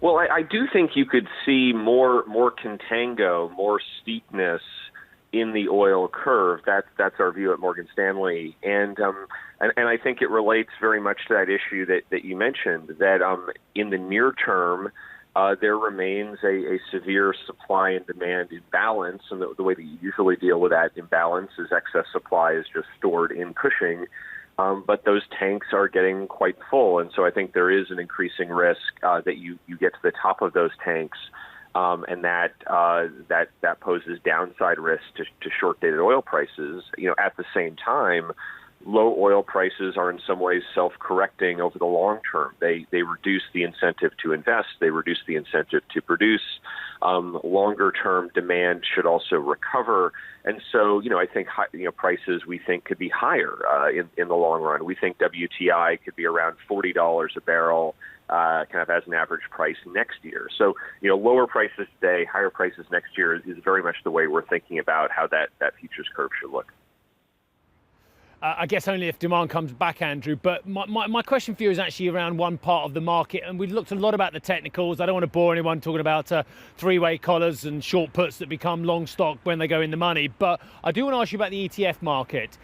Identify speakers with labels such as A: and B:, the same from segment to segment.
A: Well, I do think you could see more contango, more steepness in the oil curve. That's our view at Morgan Stanley, and I think it relates very much to that issue that you mentioned. That in the near term, there remains a severe supply and demand imbalance, and the way that you usually deal with that imbalance is excess supply is just stored in Cushing. But those tanks are getting quite full, and so I think there is an increasing risk that you get to the top of those tanks, and that poses downside risk to short-dated oil prices. At the same time, low oil prices are in some ways self-correcting over the long term. They reduce the incentive to invest. They reduce the incentive to produce. Longer-term demand should also recover. And so, I think prices we think could be higher in the long run. We think WTI could be around $40 a barrel, kind of as an average price next year. So, lower prices today, higher prices next year is very much the way we're thinking about how that futures curve should look.
B: I guess only if demand comes back, Andrew. But my question for you is actually around one part of the market. And we've looked a lot about the technicals. I don't want to bore anyone talking about three-way collars and short puts that become long stock when they go in the money. But I do want to ask you about the ETF market.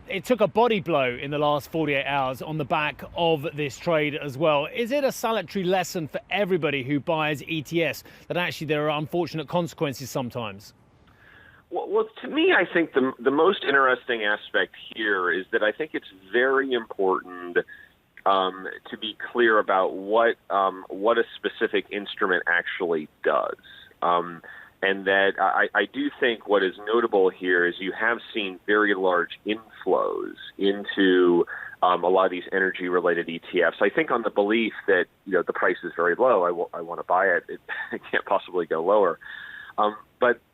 B: It took a body blow in the last 48 hours on the back of this trade as well. Is it a salutary lesson for everybody who buys ETFs that actually there are unfortunate consequences sometimes?
A: Well, to me, I think the most interesting aspect here is that I think it's very important to be clear about what a specific instrument actually does. And that I do think what is notable here is you have seen very large inflows into a lot of these energy-related ETFs. I think on the belief that the price is very low, I want to buy it. It can't possibly go lower.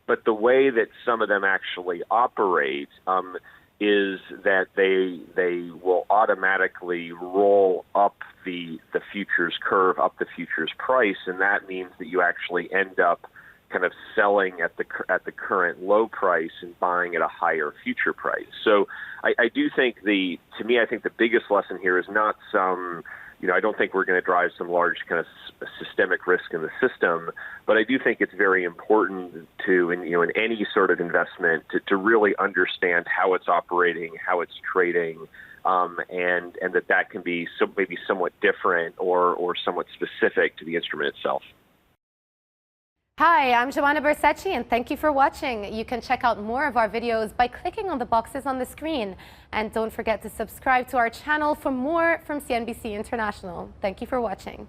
A: But the way that some of them actually operate is that they will automatically roll up the futures curve, up the futures price, and that means that you actually end up kind of selling at the current low price and buying at a higher future price. So I do think I think the biggest lesson here is not some. I don't think we're going to drive some large kind of systemic risk in the system, but I do think it's very important to, in any sort of investment, to really understand how it's operating, how it's trading, and that can be maybe somewhat different or somewhat specific to the instrument itself.
C: Hi, I'm Joanna Bersecci, and thank you for watching. You can check out more of our videos by clicking on the boxes on the screen. And don't forget to subscribe to our channel for more from CNBC International. Thank you for watching.